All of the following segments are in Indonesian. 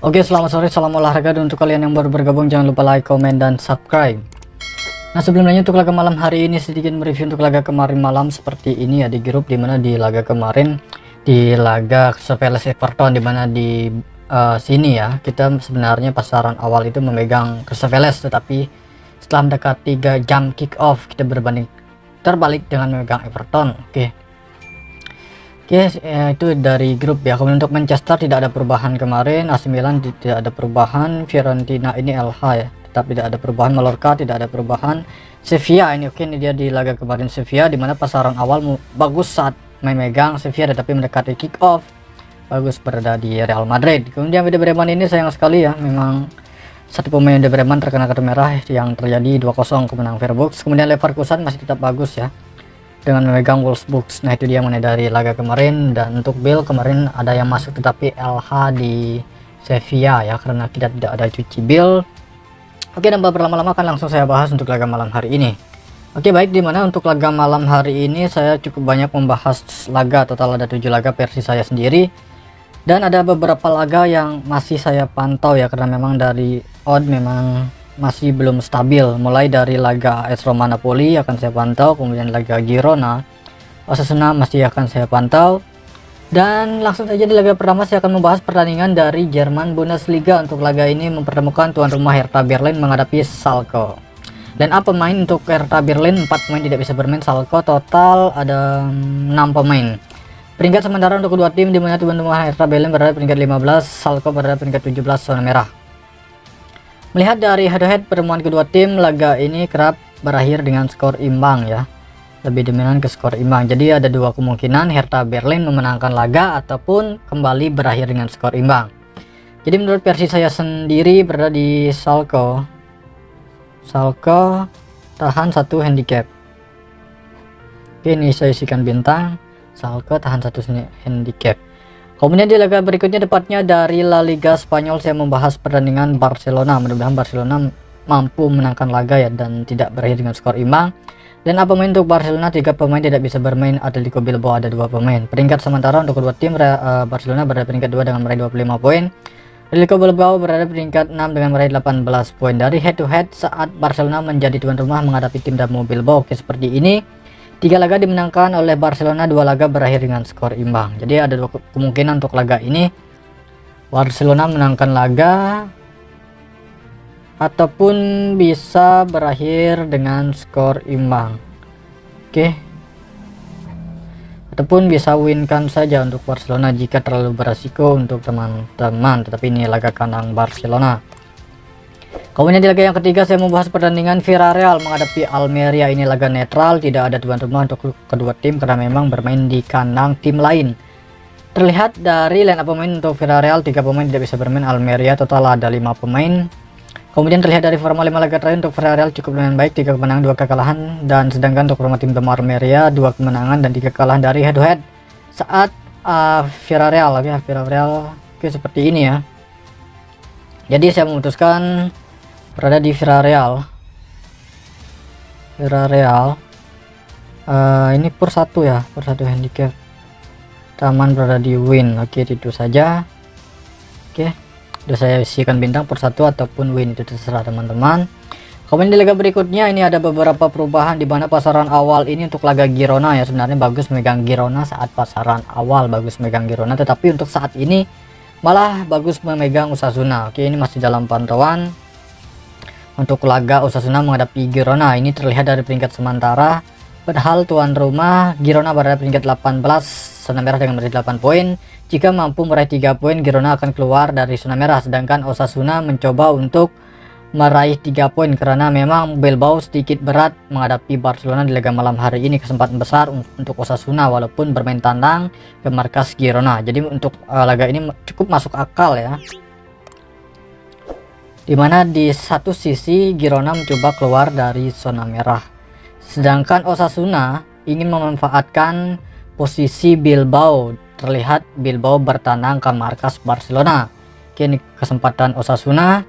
Oke, selamat sore, salam olahraga. Dan untuk kalian yang baru bergabung, jangan lupa like, comment, dan subscribe. Nah, sebelumnya untuk laga malam hari ini sedikit mereview untuk laga kemarin malam seperti ini ya, di grup dimana di laga kemarin di laga Surveillance Everton, dimana di sini ya kita sebenarnya pasaran awal itu memegang Surveillance, tetapi setelah mendekati 3 jam kick off kita berbanding terbalik dengan memegang Everton. Oke, itu dari grup ya. Kemudian untuk Manchester tidak ada perubahan kemarin, AC Milan tidak ada perubahan, Fiorentina ini LH ya, tetap tidak ada perubahan, Mallorca tidak ada perubahan, Sevilla ini oke, ini dia di laga kemarin Sevilla dimana pasaran awal bagus saat memegang Sevilla, tetapi mendekati kick off bagus berada di Real Madrid. Kemudian Werder Bremen ini sayang sekali ya, memang satu pemain Werder Bremen terkena kartu merah yang terjadi 2-0 kemenangan Freiburg. Kemudian Leverkusen masih tetap bagus ya dengan memegang Wolfsburg. Nah, itu dia mengenai dari laga kemarin. Dan untuk Bill kemarin ada yang masuk tetapi LH di Sevilla ya, karena kita tidak ada cuci Bill. Oke, tanpa berlama-lama akan langsung saya bahas untuk laga malam hari ini. Oke, baik, dimana untuk laga malam hari ini saya cukup banyak membahas laga, total ada 7 laga versi saya sendiri. Dan ada beberapa laga yang masih saya pantau ya, karena memang dari odd memang masih belum stabil. Mulai dari laga AS Roma Napoli akan saya pantau, kemudian laga Girona Osasuna masih akan saya pantau, dan langsung saja di laga pertama saya akan membahas pertandingan dari Jerman Bundesliga. Untuk laga ini mempertemukan tuan rumah Hertha Berlin menghadapi Schalke. Dan apa pemain untuk Hertha Berlin? 4 pemain tidak bisa bermain, Schalke total ada 6 pemain. Peringkat sementara untuk kedua tim dimana tuan rumah Hertha Berlin berada peringkat 15, Schalke berada peringkat 17 zona merah. Melihat dari head-to-head pertemuan kedua tim, laga ini kerap berakhir dengan skor imbang ya, lebih dominan ke skor imbang. Jadi ada 2 kemungkinan, Hertha Berlin memenangkan laga ataupun kembali berakhir dengan skor imbang. Jadi menurut versi saya sendiri berada di Schalke tahan 1 handicap. Oke, ini saya isikan bintang, Schalke tahan 1 handicap. Kemudian di laga berikutnya tepatnya dari La Liga Spanyol saya membahas pertandingan Barcelona. Mudah-mudahan Barcelona mampu menangkan laga ya dan tidak berakhir dengan skor imbang. Dan apa pemain untuk Barcelona? 3 pemain tidak bisa bermain, Atletico Bilbao ada 2 pemain. Peringkat sementara untuk kedua tim, Barcelona berada peringkat 2 dengan meraih 25 poin. Atletico Bilbao berada peringkat 6 dengan meraih 18 poin. Dari head to head saat Barcelona menjadi tuan rumah menghadapi tim Damo Bilbao, oke, seperti ini. 3 laga dimenangkan oleh Barcelona, 2 laga berakhir dengan skor imbang. Jadi ada 2 kemungkinan untuk laga ini. Barcelona menangkan laga ataupun bisa berakhir dengan skor imbang. Oke. Ataupun bisa winkan saja untuk Barcelona jika terlalu beresiko untuk teman-teman. Tetapi ini laga kandang Barcelona. Kemudian di laga yang ketiga saya membahas pertandingan Villarreal menghadapi Almeria. Ini laga netral, tidak ada tuan rumah untuk kedua tim karena memang bermain di kandang tim lain. Terlihat dari line up pemain untuk Villarreal, 3 pemain tidak bisa bermain, Almeria total ada 5 pemain. Kemudian terlihat dari forma 5 laga terakhir untuk Villarreal cukup lumayan baik, 3 kemenangan 2 kekalahan, dan sedangkan untuk forma tim Almeria 2 kemenangan dan 3 kekalahan dari head to head saat Villarreal ya, Villarreal oke, seperti ini ya. Jadi saya memutuskan berada di Villarreal. Ini per 1 ya, per 1 handicap. Taman berada di win. Oke, itu saja. Oke, udah saya isikan bintang per 1 ataupun win, itu terserah teman-teman. Kemudian di laga berikutnya ini ada beberapa perubahan di mana pasaran awal ini untuk laga Girona ya, sebenarnya bagus memegang Girona saat pasaran awal, bagus memegang Girona, tetapi untuk saat ini malah bagus memegang Osasuna. Oke, ini masih dalam pantauan. Untuk laga Osasuna menghadapi Girona ini terlihat dari peringkat sementara, padahal tuan rumah Girona berada peringkat 18 zona merah dengan meraih 8 poin. Jika mampu meraih 3 poin, Girona akan keluar dari zona merah, sedangkan Osasuna mencoba untuk meraih 3 poin karena memang Bilbao sedikit berat menghadapi Barcelona di laga malam hari ini. Kesempatan besar untuk Osasuna walaupun bermain tandang ke markas Girona. Jadi untuk laga ini cukup masuk akal ya, dimana di satu sisi Girona mencoba keluar dari zona merah, sedangkan Osasuna ingin memanfaatkan posisi Bilbao. Terlihat Bilbao bertandang ke markas Barcelona. Kini kesempatan Osasuna,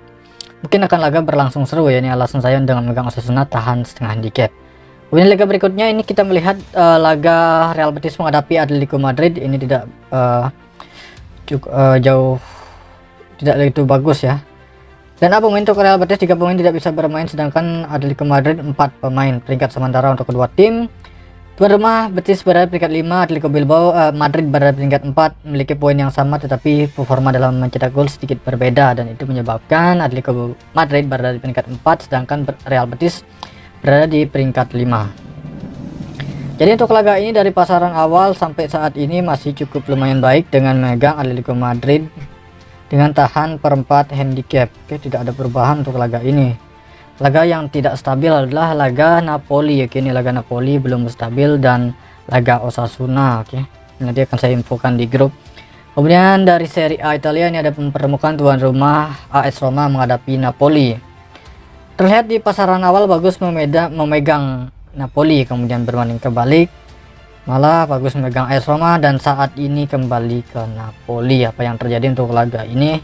mungkin akan laga berlangsung seru ya, ini alasan saya dengan memegang Osasuna tahan setengah handicap. Kemudian laga berikutnya ini kita melihat laga Real Betis menghadapi Atletico Madrid. Ini tidak jauh tidak begitu bagus ya. Dan apa pemain untuk Real Betis 3 pemain tidak bisa bermain, sedangkan Atletico Madrid 4 pemain. Peringkat sementara untuk kedua tim. Tuan rumah Betis berada peringkat 5, Atletico Bilbao Madrid berada peringkat 4, memiliki poin yang sama tetapi performa dalam mencetak gol sedikit berbeda, dan itu menyebabkan Atletico Madrid berada di peringkat 4 sedangkan Real Betis berada di peringkat 5. Jadi untuk laga ini dari pasaran awal sampai saat ini masih cukup lumayan baik dengan megang Atletico Madrid dengan tahan perempat handicap. Oke, tidak ada perubahan untuk laga ini. Laga yang tidak stabil adalah laga Napoli. Oke, ini laga Napoli belum stabil, dan laga Osasuna. Oke, nanti akan saya infokan di grup. Kemudian dari Serie A Italia ini ada mempertemukan tuan rumah AS Roma menghadapi Napoli. Terlihat di pasaran awal bagus memegang Napoli, kemudian berbanding kebalik malah bagus memegang AS Roma, dan saat ini kembali ke Napoli. Apa yang terjadi untuk laga ini?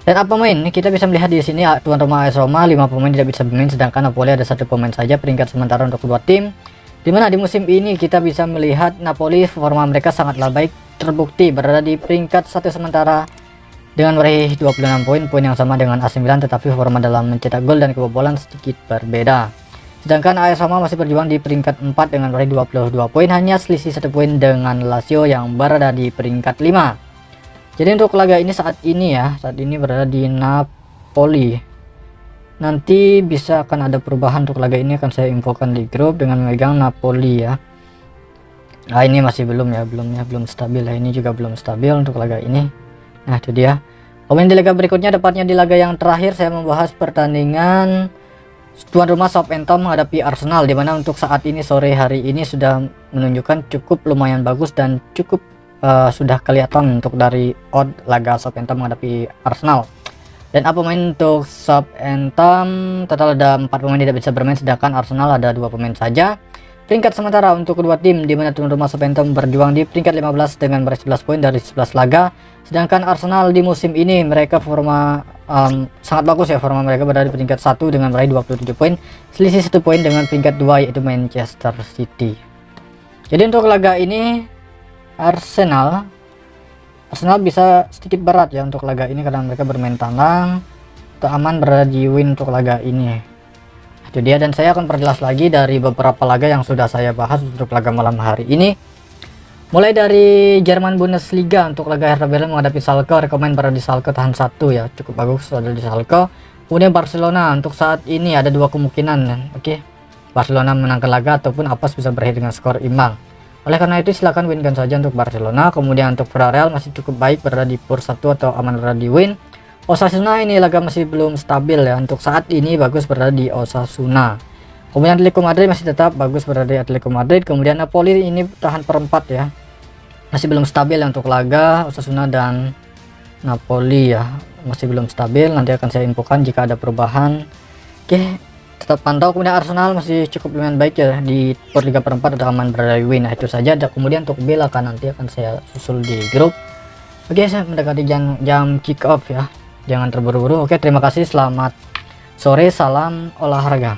Dan apa pemain? Kita bisa melihat di sini tuan rumah AS Roma 5 pemain tidak bisa bermain, sedangkan Napoli ada 1 pemain saja. Peringkat sementara untuk kedua tim, dimana di musim ini kita bisa melihat Napoli forma mereka sangatlah baik, terbukti berada di peringkat 1 sementara dengan meraih 26 poin yang sama dengan AC Milan, tetapi forma dalam mencetak gol dan kebobolan sedikit berbeda. Sedangkan AS Roma masih berjuang di peringkat 4 dengan meraih 22 poin, hanya selisih 1 poin dengan Lazio yang berada di peringkat 5. Jadi untuk laga ini saat ini berada di Napoli. Nanti bisa akan ada perubahan untuk laga ini, akan saya infokan di grup dengan memegang Napoli ya. Nah, ini masih belum stabil ya. Ini juga belum stabil untuk laga ini. Nah, itu dia. Komen di laga berikutnya, tepatnya di laga yang terakhir saya membahas pertandingan tuan rumah Southampton menghadapi Arsenal, di mana untuk saat ini sore hari ini sudah menunjukkan cukup lumayan bagus dan cukup sudah kelihatan untuk dari odd laga Southampton menghadapi Arsenal. Dan apa pemain untuk Southampton? Total ada 4 pemain tidak bisa bermain, sedangkan Arsenal ada 2 pemain saja. Peringkat sementara untuk kedua tim, di mana tuan rumah Southampton berjuang di peringkat 15 dengan meraih 11 poin dari 11 laga, sedangkan Arsenal di musim ini mereka forma sangat bagus ya. Forma mereka berada di peringkat 1 dengan meraih 27 poin, selisih 1 poin dengan peringkat 2 yaitu Manchester City. Jadi untuk laga ini Arsenal bisa sedikit berat ya untuk laga ini, karena mereka bermain tandang untuk aman berada di win untuk laga ini. Itu dia, dan saya akan perjelas lagi dari beberapa laga yang sudah saya bahas untuk laga malam hari ini. Mulai dari Jerman Bundesliga untuk laga Hertha Berlin menghadapi Schalke, rekomen berada di Schalke tahan 1 ya, cukup bagus ada di Schalke. Kemudian Barcelona untuk saat ini ada 2 kemungkinan. Oke, Barcelona menangkan laga ataupun Apas bisa berakhir dengan skor imbang. Oleh karena itu silakan winkan saja untuk Barcelona. Kemudian untuk Villarreal masih cukup baik berada di pur 1 atau aman berada di win. Osasuna ini laga masih belum stabil ya, untuk saat ini bagus berada di Osasuna. Kemudian Atletico Madrid masih tetap bagus berada di Atletico Madrid. Kemudian Napoli ini tahan perempat ya, masih belum stabil ya untuk laga Osasuna dan Napoli ya, masih belum stabil. Nanti akan saya infokan jika ada perubahan. Oke, tetap pantau. Kemudian Arsenal masih cukup lumayan baik ya di per 3 per 4 ada aman berada di win. Nah, itu saja. Kemudian untuk bel nanti akan saya susul di grup. Oke, saya mendekati jam kick off ya, jangan terburu-buru. Oke, terima kasih, selamat sore, salam olahraga.